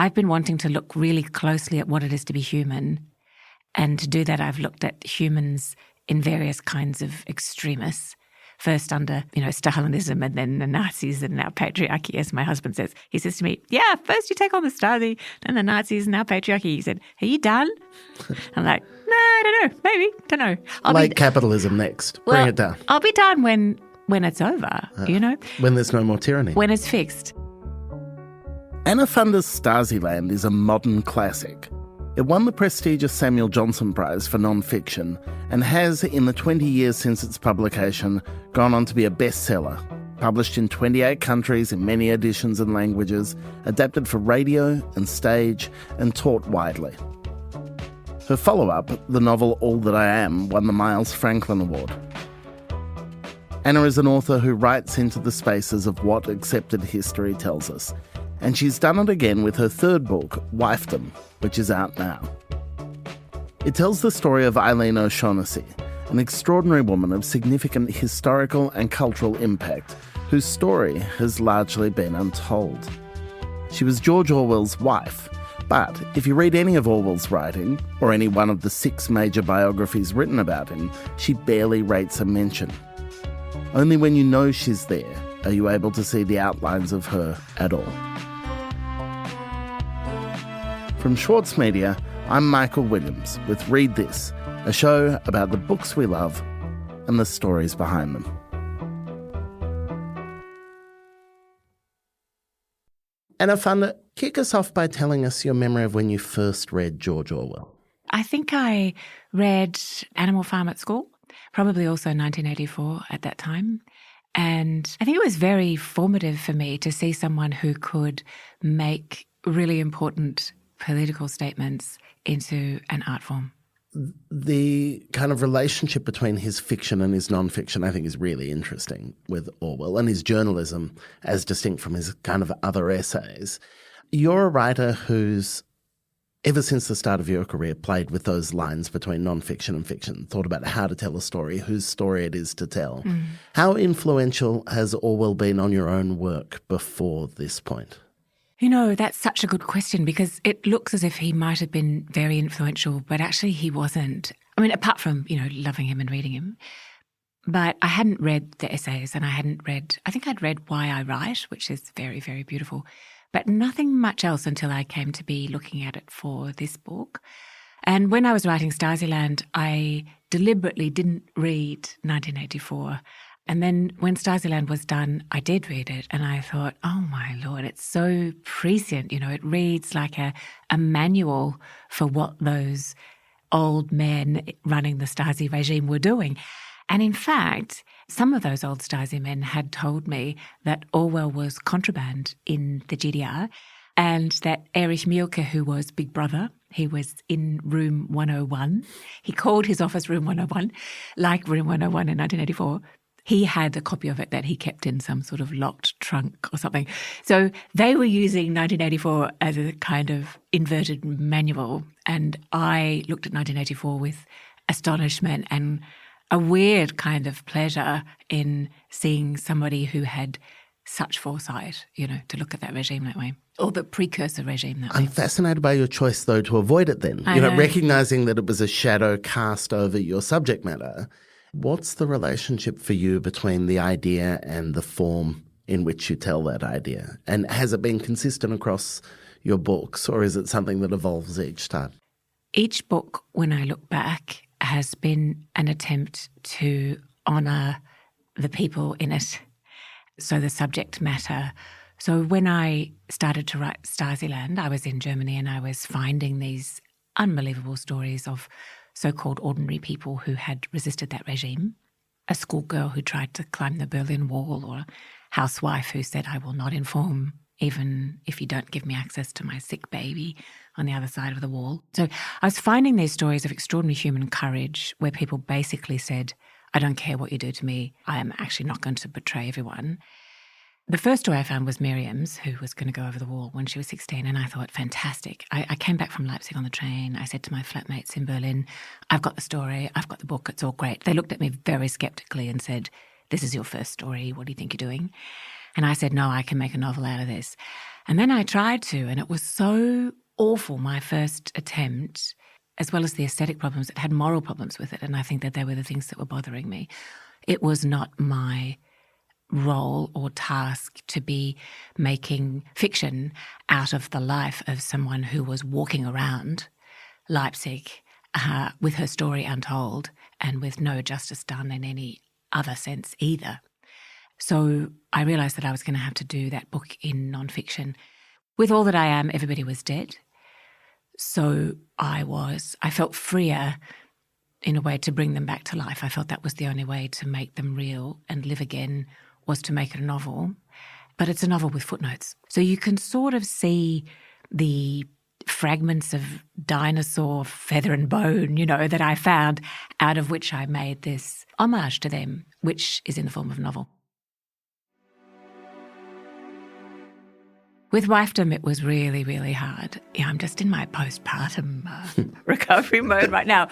I've been wanting to look really closely at what it is to be human. And to do that, I've looked at humans in various kinds of extremis. First under, Stalinism, and then the Nazis, and now patriarchy, as my husband says. He says to me, yeah, first you take on the Stasi, then the Nazis, and now patriarchy. He said, are you done? I'm like, no, I don't know, maybe, don't know. Capitalism next. Bring it down. I'll be done when it's over, When there's no more tyranny. When it's fixed. Anna Funder's Stasiland is a modern classic. It won the prestigious Samuel Johnson Prize for non-fiction and has, in the 20 years since its publication, gone on to be a bestseller, published in 28 countries in many editions and languages, adapted for radio and stage, and taught widely. Her follow-up, the novel All That I Am, won the Miles Franklin Award. Anna is an author who writes into the spaces of what accepted history tells us, and she's done it again with her third book, Wifedom, which is out now. It tells the story of Eileen O'Shaughnessy, an extraordinary woman of significant historical and cultural impact, whose story has largely been untold. She was George Orwell's wife, but if you read any of Orwell's writing, or any one of the 6 major biographies written about him, she barely rates a mention. Only when you know she's there are you able to see the outlines of her at all. From Schwartz Media, I'm Michael Williams with Read This, a show about the books we love and the stories behind them. Anna Funder, kick us off by telling us your memory of when you first read George Orwell. I think I read Animal Farm at school, probably also 1984 at that time. And I think it was very formative for me to see someone who could make really important political statements into an art form. The kind of relationship between his fiction and his non-fiction I think is really interesting with Orwell, and his journalism as distinct from his kind of other essays. You're a writer who's, ever since the start of your career, played with those lines between non-fiction and fiction, thought about how to tell a story, whose story it is to tell. How influential has Orwell been on your own work before this point? That's such a good question, because it looks as if he might have been very influential, but actually he wasn't. I mean, apart from, loving him and reading him. But I hadn't read the essays, and I think I'd read Why I Write, which is very, very beautiful, but nothing much else until I came to be looking at it for this book. And when I was writing Stasiland, I deliberately didn't read 1984. And then when Stasiland was done, I did read it, and I thought, oh my Lord, it's so prescient. It reads like a manual for what those old men running the Stasi regime were doing. And in fact, some of those old Stasi men had told me that Orwell was contraband in the GDR, and that Erich Mielke, who was Big Brother, he was in room 101. He called his office room 101, like room 101 in 1984. He had a copy of it that he kept in some sort of locked trunk or something. So they were using 1984 as a kind of inverted manual. And I looked at 1984 with astonishment and a weird kind of pleasure in seeing somebody who had such foresight, to look at that regime that way, or the precursor regime that way. I'm fascinated by your choice, though, to avoid it then. Recognising that it was a shadow cast over your subject matter. What's the relationship for you between the idea and the form in which you tell that idea? And has it been consistent across your books, or is it something that evolves each time? Each book, when I look back, has been an attempt to honour the people in it, so the subject matter. So when I started to write Stasiland, I was in Germany and I was finding these unbelievable stories of so-called ordinary people who had resisted that regime. A schoolgirl who tried to climb the Berlin Wall, or a housewife who said, I will not inform even if you don't give me access to my sick baby on the other side of the wall. So I was finding these stories of extraordinary human courage where people basically said, I don't care what you do to me, I am actually not going to betray everyone. The first story I found was Miriam's, who was going to go over the wall when she was 16, and I thought, fantastic. I came back from Leipzig on the train. I said to my flatmates in Berlin, I've got the story, I've got the book, it's all great. They looked at me very sceptically and said, this is your first story, what do you think you're doing? And I said, no, I can make a novel out of this. And then I tried to, and it was so awful, my first attempt, as well as the aesthetic problems. It had moral problems with it, and I think that they were the things that were bothering me. It was not my role or task to be making fiction out of the life of someone who was walking around Leipzig with her story untold and with no justice done in any other sense either. So I realised that I was going to have to do that book in non-fiction. With All That I Am, everybody was dead. So I felt freer in a way to bring them back to life. I felt that was the only way to make them real and live again, was to make it a novel. But it's a novel with footnotes. So you can sort of see the fragments of dinosaur feather and bone, that I found, out of which I made this homage to them, which is in the form of a novel. With Wifedom, it was really, really hard. I'm just in my postpartum recovery mode right now.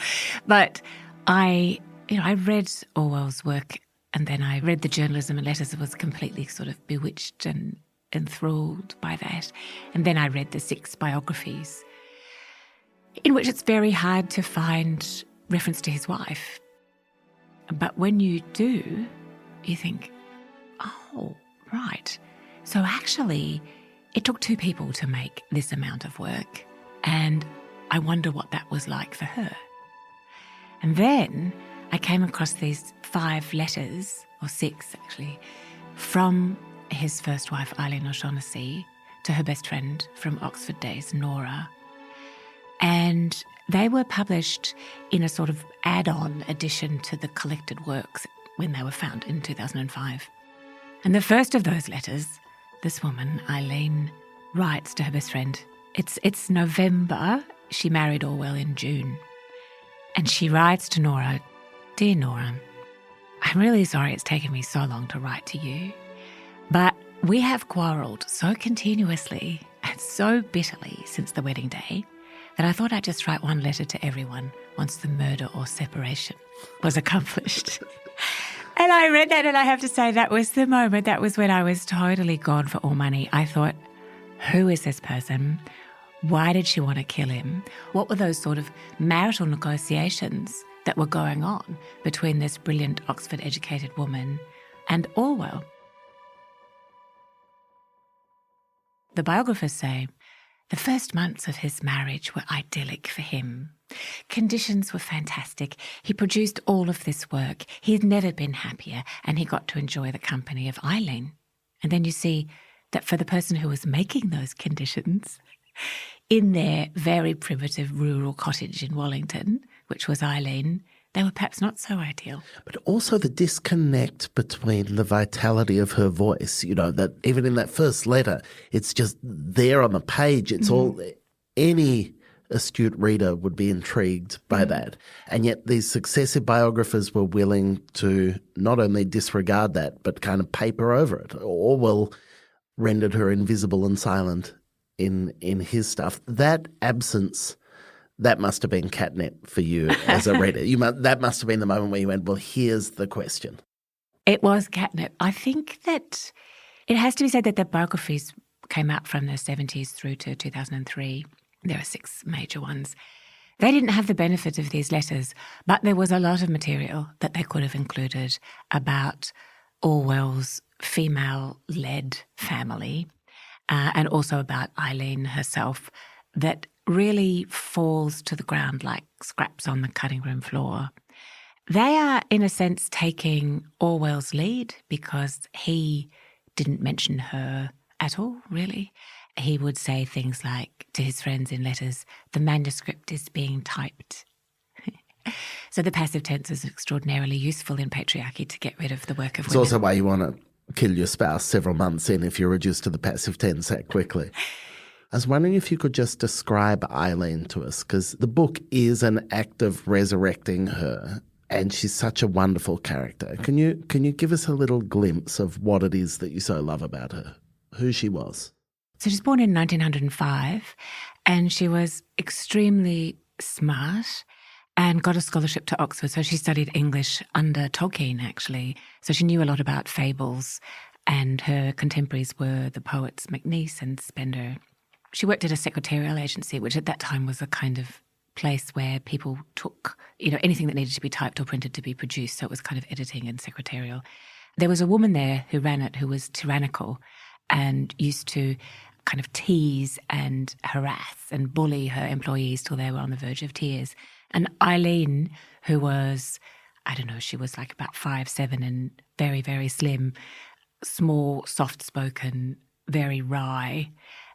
But I read Orwell's work, and then I read the journalism and letters. I was completely sort of bewitched and enthralled by that. And then I read the 6 biographies, in which it's very hard to find reference to his wife. But when you do, you think, oh, right. So actually, it took 2 people to make this amount of work, and I wonder what that was like for her. And then I came across these 5 letters, or 6 actually, from his first wife, Eileen O'Shaughnessy, to her best friend from Oxford days, Nora. And they were published in a sort of add-on edition to the collected works when they were found in 2005. And the first of those letters, this woman, Eileen, writes to her best friend. It's November. She married Orwell in June. And she writes to Nora, "Dear Nora, I'm really sorry it's taken me so long to write to you, but we have quarrelled so continuously and so bitterly since the wedding day that I thought I'd just write one letter to everyone once the murder or separation was accomplished." And I read that, and I have to say that was the moment. That was when I was totally gone for all money. I thought, who is this person? Why did she want to kill him? What were those sort of marital negotiations that were going on between this brilliant Oxford-educated woman and Orwell? The biographers say the first months of his marriage were idyllic for him. Conditions were fantastic. He produced all of this work. He had never been happier, and he got to enjoy the company of Eileen. And then you see that for the person who was making those conditions, in their very primitive rural cottage in Wallington, which was Eileen, they were perhaps not so ideal. But also the disconnect between the vitality of her voice, that even in that first letter, it's just there on the page. It's all, any astute reader would be intrigued by that. And yet these successive biographers were willing to not only disregard that, but kind of paper over it. Orwell rendered her invisible and silent in his stuff. That absence, that must have been catnip for you as a reader. That must have been the moment where you went, well, here's the question. It was catnip. I think that it has to be said that the biographies came out from the 70s through to 2003. There are 6 major ones. They didn't have the benefit of these letters, but there was a lot of material that they could have included about Orwell's female-led family and also about Eileen herself that really falls to the ground like scraps on the cutting room floor. They are, in a sense, taking Orwell's lead because he didn't mention her at all, really. He would say things like to his friends in letters, the manuscript is being typed. So the passive tense is extraordinarily useful in patriarchy to get rid of the work of women. It's also why you want to kill your spouse several months in if you're reduced to the passive tense that quickly. I was wondering if you could just describe Eileen to us, because the book is an act of resurrecting her, and she's such a wonderful character. Can you give us a little glimpse of what it is that you so love about her, who she was? So she was born in 1905, and she was extremely smart and got a scholarship to Oxford. So she studied English under Tolkien, actually. So she knew a lot about fables and her contemporaries were the poets McNeice and Spender. She worked at a secretarial agency, which at that time was a kind of place where people took, anything that needed to be typed or printed to be produced. So it was kind of editing and secretarial. There was a woman there who ran it who was tyrannical and used to kind of tease and harass and bully her employees till they were on the verge of tears. And Eileen, who was, she was like about 5'7" and very, very slim, small, soft-spoken, very wry,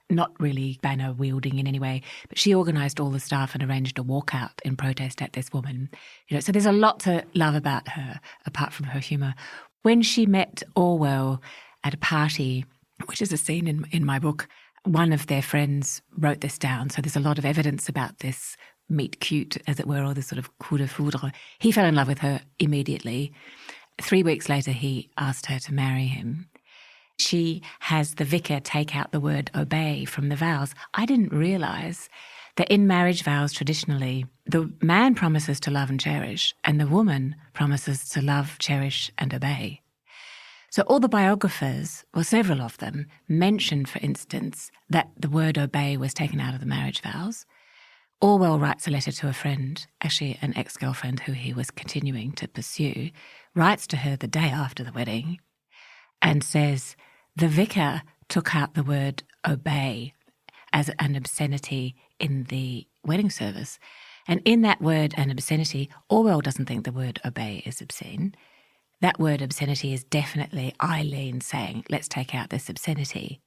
not really banner-wielding in any way, but she organised all the staff and arranged a walkout in protest at this woman. So there's a lot to love about her, apart from her humour. When she met Orwell at a party, which is a scene in my book, one of their friends wrote this down, so there's a lot of evidence about this meet cute, as it were, or this sort of coup de foudre. He fell in love with her immediately. 3 weeks later, he asked her to marry him. She has the vicar take out the word obey from the vows. I didn't realise that in marriage vows traditionally, the man promises to love and cherish, and the woman promises to love, cherish, and obey. So all the biographers, or several of them, mentioned, for instance, that the word obey was taken out of the marriage vows. Orwell writes a letter to a friend, actually an ex-girlfriend who he was continuing to pursue, writes to her the day after the wedding and says, the vicar took out the word obey as an obscenity in the wedding service. And in that word, an obscenity, Orwell doesn't think the word obey is obscene. That word obscenity is definitely Eileen saying, let's take out this obscenity.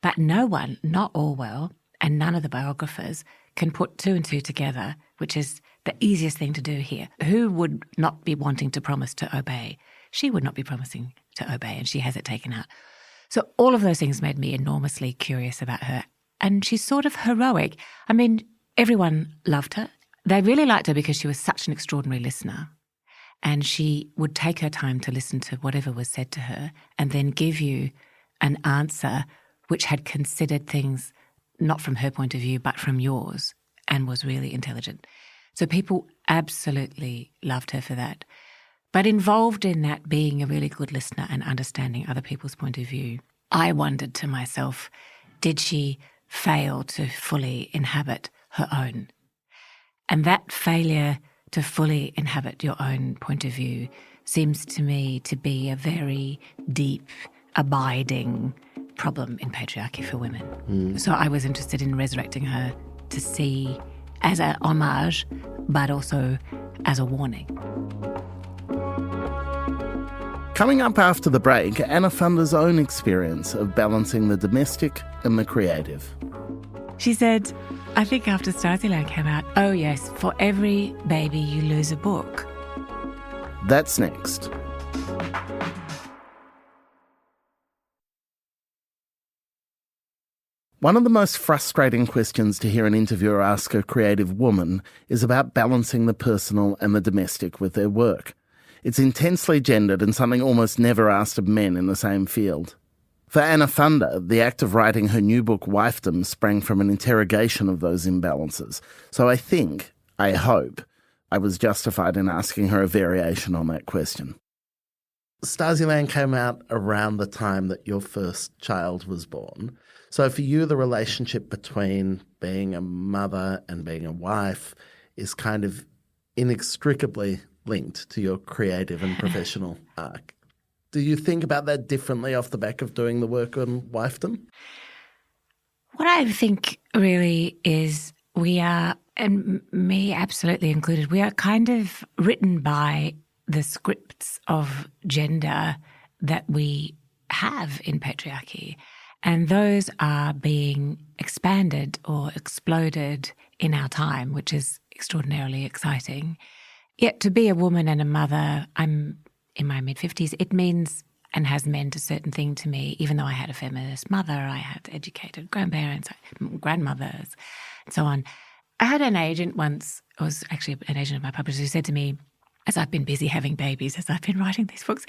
But no one, not Orwell, and none of the biographers can put two and two together, which is the easiest thing to do here. Who would not be wanting to promise to obey? She would not be promising to obey, and she has it taken out. So all of those things made me enormously curious about her. And she's sort of heroic. I mean, everyone loved her. They really liked her because she was such an extraordinary listener. And she would take her time to listen to whatever was said to her and then give you an answer which had considered things not from her point of view, but from yours, and was really intelligent. So people absolutely loved her for that. But involved in that being a really good listener and understanding other people's point of view, I wondered to myself, did she fail to fully inhabit her own? And that failure to fully inhabit your own point of view seems to me to be a very deep, abiding problem in patriarchy for women. So I was interested in resurrecting her to see as an homage, but also as a warning. Coming up after the break, Anna Funder's own experience of balancing the domestic and the creative. She said, I think after Stasiland came out, oh yes, for every baby you lose a book. That's next. One of the most frustrating questions to hear an interviewer ask a creative woman is about balancing the personal and the domestic with their work. It's intensely gendered and something almost never asked of men in the same field. For Anna Funder, the act of writing her new book Wifedom sprang from an interrogation of those imbalances. So I hope, I was justified in asking her a variation on that question. Stasiland came out around the time that your first child was born. So for you, the relationship between being a mother and being a wife is kind of inextricably linked to your creative and professional arc. Do you think about that differently off the back of doing the work on Wifedom? What I think really is we are, and me absolutely included, we are kind of written by the scripts of gender that we have in patriarchy. And those are being expanded or exploded in our time, which is extraordinarily exciting. Yet to be a woman and a mother, I'm in my mid-50s, it means and has meant a certain thing to me, even though I had a feminist mother, I had educated grandparents, grandmothers, and so on. I had an agent once, it was actually an agent of my publisher, who said to me, as I've been busy having babies, as I've been writing these books,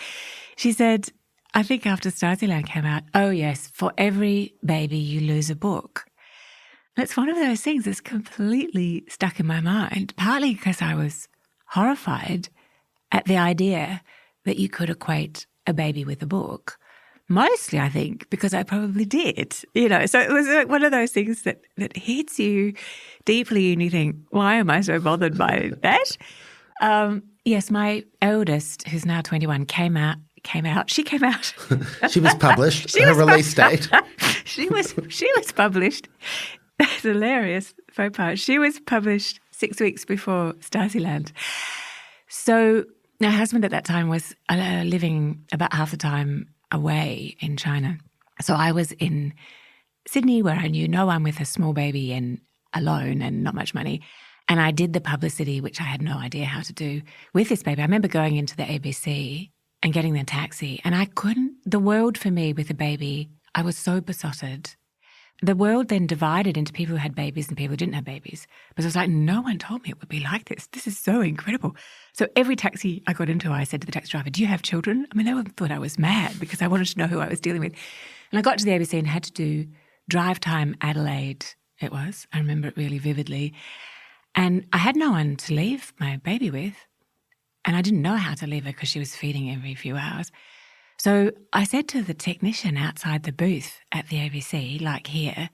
she said, I think after Stasiland came out, oh yes, for every baby you lose a book. It's one of those things that's completely stuck in my mind, partly because I was horrified at the idea that you could equate a baby with a book. Mostly, I think, because I probably did, you know. So it was like one of those things that hits you deeply and you think, why am I so bothered by that? Yes, my eldest, who's now 21, came out. She came out. She was published. Her release date. She was published. That's hilarious faux pas. She was published 6 weeks before Stasiland. So my husband at that time was living about half the time away in China. So I was in Sydney, where I knew no one, with a small baby and alone and not much money. And I did the publicity, which I had no idea how to do with this baby. I remember going into the ABC and getting the taxi, and the world for me with a baby, I was so besotted. The world then divided into people who had babies and people who didn't have babies. But it was like, no one told me it would be like this. This is so incredible. So every taxi I got into, I said to the taxi driver, do you have children? I mean, they thought I was mad because I wanted to know who I was dealing with. And I got to the ABC and had to do drive time Adelaide, it was. I remember it really vividly. And I had no one to leave my baby with. And I didn't know how to leave her because she was feeding every few hours. So I said to the technician outside the booth at the ABC, like here,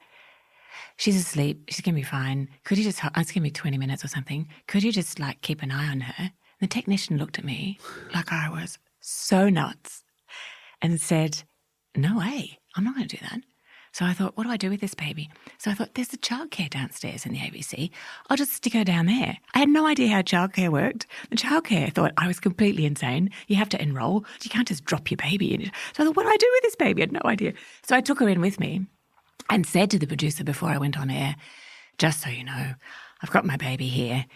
she's asleep, she's going to be fine. Could you just, it's going to be 20 minutes or something. Could you just like keep an eye on her? And the technician looked at me like I was so nuts and said, no way, I'm not going to do that. So I thought, what do I do with this baby? So I thought, there's the childcare downstairs in the ABC. I'll just stick her down there. I had no idea how childcare worked. The childcare thought I was completely insane. You have to enroll. You can't just drop your baby in it. So I thought, what do I do with this baby? I had no idea. So I took her in with me and said to the producer before I went on air, just so you know, I've got my baby here.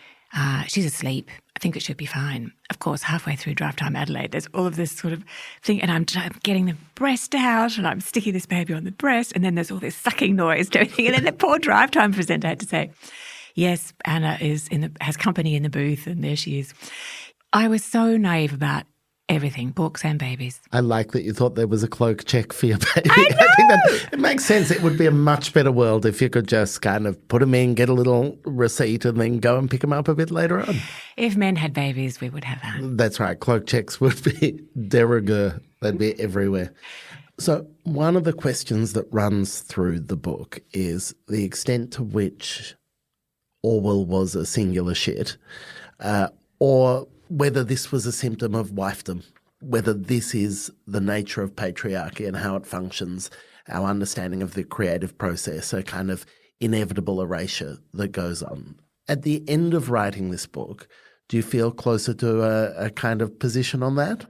She's asleep. I think it should be fine. Of course, halfway through Drive Time Adelaide, there's all of this sort of thing, and I'm getting the breast out, and I'm sticking this baby on the breast, and then there's all this sucking noise and everything, and then the poor Drive Time presenter had to say, yes, Anna has company in the booth, and there she is. I was so naive about everything, books and babies. I like that you thought there was a cloak check for your baby. I know! I think that it makes sense. It would be a much better world if you could just kind of put them in, get a little receipt, and then go and pick them up a bit later on. If men had babies, we would have that. That's right. Cloak checks would be de rigueur. They'd be everywhere. So one of the questions that runs through the book is the extent to which Orwell was a singular shit, or whether this was a symptom of wifedom, whether this is the nature of patriarchy and how it functions, our understanding of the creative process, a kind of inevitable erasure that goes on. At the end of writing this book, do you feel closer to a kind of position on that?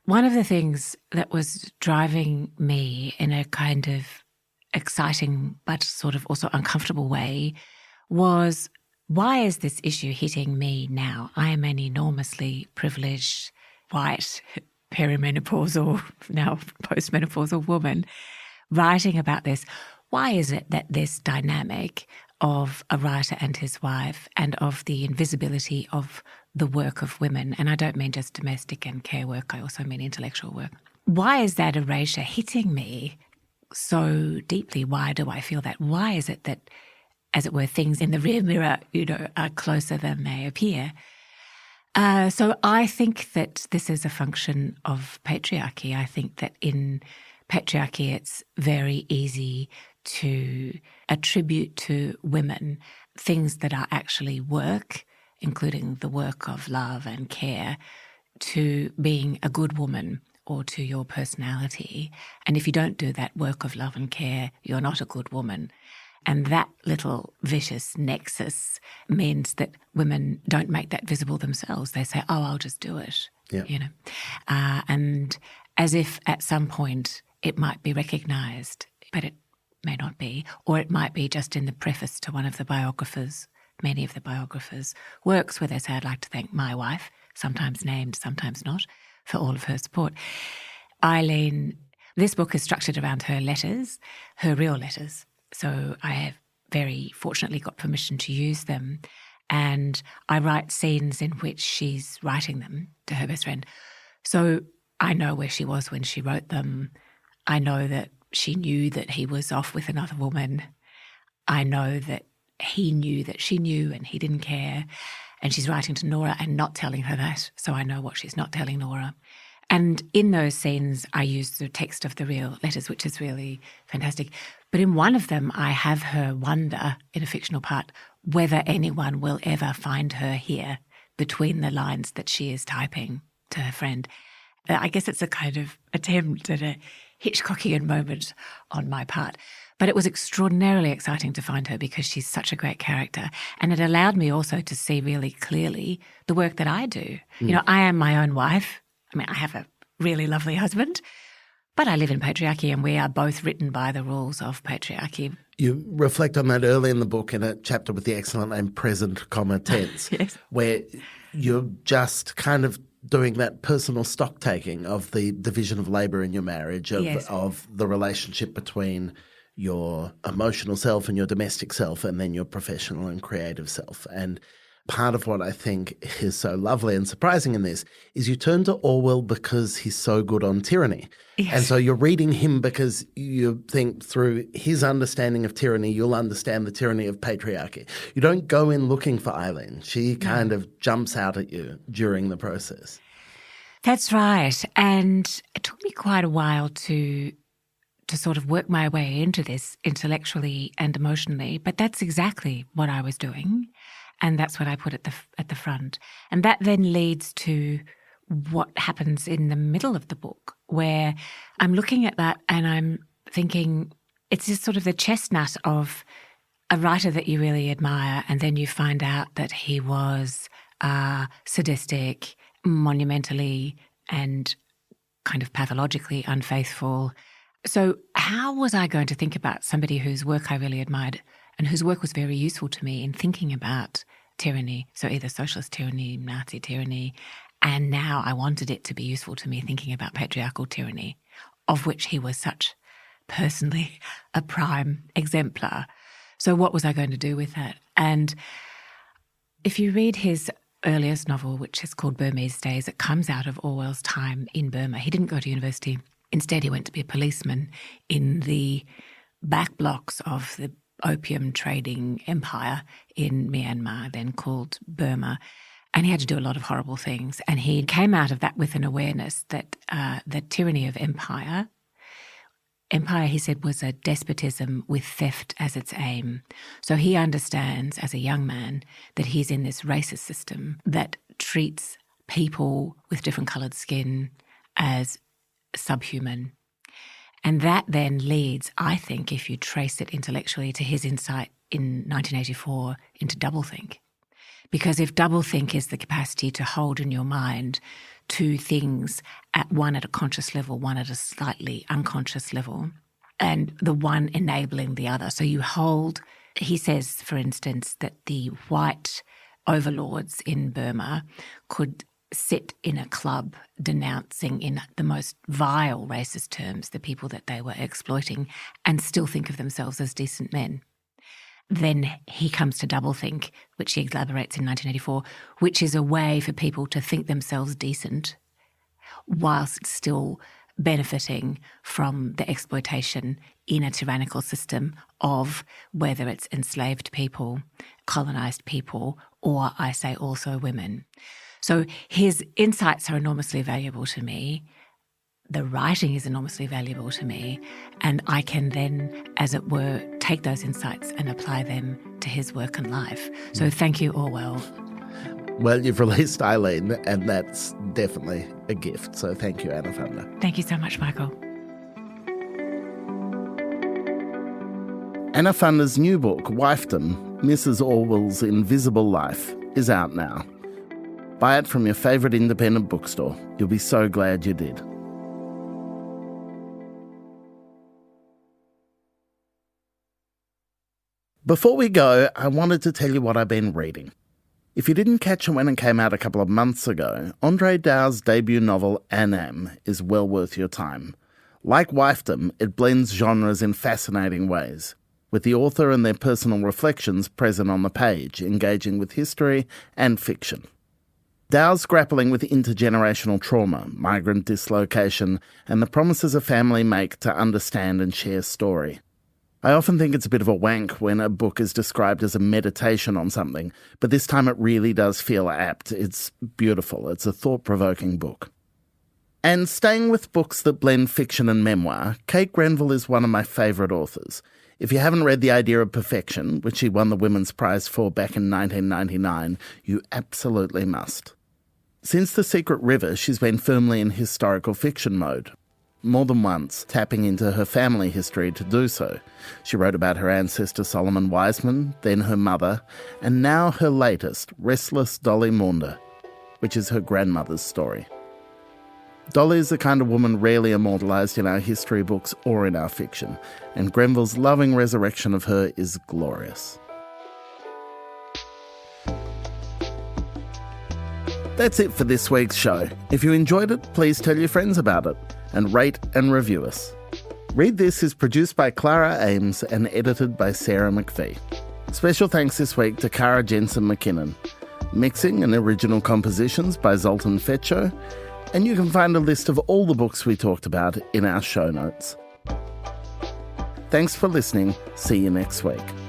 One of the things that was driving me in a kind of exciting but sort of also uncomfortable way was, why is this issue hitting me now? I am an enormously privileged, white, perimenopausal, now postmenopausal woman writing about this. Why is it that this dynamic of a writer and his wife and of the invisibility of the work of women, and I don't mean just domestic and care work, I also mean intellectual work, why is that erasure hitting me so deeply? Why do I feel that? Why is it that, as it were, things in the rear mirror, are closer than they appear? So I think that this is a function of patriarchy. I think that in patriarchy, it's very easy to attribute to women things that are actually work, including the work of love and care, to being a good woman or to your personality. And if you don't do that work of love and care, you're not a good woman. And that little vicious nexus means that women don't make that visible themselves. They say, oh, I'll just do it, and as if at some point it might be recognised, but it may not be, or it might be just in the preface to one of the biographies, many of the biographies' works, where they say, I'd like to thank my wife, sometimes named, sometimes not, for all of her support. Eileen, this book is structured around her letters, her real letters. So I have very fortunately got permission to use them. And I write scenes in which she's writing them to her best friend. So I know where she was when she wrote them. I know that she knew that he was off with another woman. I know that he knew that she knew and he didn't care. And she's writing to Nora and not telling her that. So I know what she's not telling Nora. And in those scenes, I use the text of the real letters, which is really fantastic. But in one of them, I have her wonder, in a fictional part, whether anyone will ever find her here between the lines that she is typing to her friend. I guess it's a kind of attempt at a Hitchcockian moment on my part. But it was extraordinarily exciting to find her because she's such a great character. And it allowed me also to see really clearly the work that I do. You know, I am my own wife. I mean, I have a really lovely husband, but I live in patriarchy and we are both written by the rules of patriarchy. You reflect on that early in the book in a chapter with the excellent name Present, Tense, Yes. where you're just kind of doing that personal stock taking of the division of labour in your marriage, of the relationship between your emotional self and your domestic self and then your professional and creative self. And part of what I think is so lovely and surprising in this is you turn to Orwell because he's so good on tyranny. Yes. And so you're reading him because you think through his understanding of tyranny, you'll understand the tyranny of patriarchy. You don't go in looking for Eileen. She kind of jumps out at you during the process. That's right. And it took me quite a while to sort of work my way into this intellectually and emotionally, but that's exactly what I was doing. And that's what I put at the front. And that then leads to what happens in the middle of the book, where I'm looking at that and I'm thinking it's just sort of the chestnut of a writer that you really admire, and then you find out that he was sadistic, monumentally and kind of pathologically unfaithful. So how was I going to think about somebody whose work I really admired and whose work was very useful to me in thinking about tyranny, so either socialist tyranny, Nazi tyranny, and now I wanted it to be useful to me thinking about patriarchal tyranny, of which he was such personally a prime exemplar. So what was I going to do with that? And if you read his earliest novel, which is called Burmese Days, it comes out of Orwell's time in Burma. He didn't go to university. Instead, he went to be a policeman in the back blocks of the opium trading empire in Myanmar, then called Burma. And he had to do a lot of horrible things. And he came out of that with an awareness that the tyranny of empire, he said, was a despotism with theft as its aim. So he understands as a young man that he's in this racist system that treats people with different coloured skin as subhuman. And that then leads, I think, if you trace it intellectually, to his insight in 1984 into doublethink. Because if doublethink is the capacity to hold in your mind two things, one at a conscious level, one at a slightly unconscious level, and the one enabling the other. So you hold, he says, for instance, that the white overlords in Burma could sit in a club denouncing in the most vile racist terms the people that they were exploiting and still think of themselves as decent men. Then he comes to doublethink, which he elaborates in 1984, which is a way for people to think themselves decent whilst still benefiting from the exploitation in a tyrannical system of whether it's enslaved people, colonised people, or I say also women. So his insights are enormously valuable to me. The writing is enormously valuable to me. And I can then, as it were, take those insights and apply them to his work and life. So thank you, Orwell. Well, you've released Eileen, and that's definitely a gift. So thank you, Anna Funder. Thank you so much, Michael. Anna Funder's new book, Wifedom, Mrs. Orwell's Invisible Life, is out now. Buy it from your favourite independent bookstore. You'll be so glad you did. Before we go, I wanted to tell you what I've been reading. If you didn't catch it when it came out a couple of months ago, André Dao's debut novel, Anam, is well worth your time. Like Wifedom, it blends genres in fascinating ways, with the author and their personal reflections present on the page, engaging with history and fiction. Dao's grappling with intergenerational trauma, migrant dislocation, and the promises a family make to understand and share story. I often think it's a bit of a wank when a book is described as a meditation on something, but this time it really does feel apt. It's beautiful. It's a thought-provoking book. And staying with books that blend fiction and memoir, Kate Grenville is one of my favourite authors. If you haven't read The Idea of Perfection, which she won the Women's Prize for back in 1999, you absolutely must. Since The Secret River, she's been firmly in historical fiction mode, more than once tapping into her family history to do so. She wrote about her ancestor Solomon Wiseman, then her mother, and now her latest, Restless, Dolly Maunder, which is her grandmother's story. Dolly is the kind of woman rarely immortalised in our history books or in our fiction, and Grenville's loving resurrection of her is glorious. That's it for this week's show. If you enjoyed it, please tell your friends about it, and rate and review us. Read This is produced by Clara Ames and edited by Sarah McPhee. Special thanks this week to Cara Jensen McKinnon. Mixing and original compositions by Zoltan Fetcho, and you can find a list of all the books we talked about in our show notes. Thanks for listening. See you next week.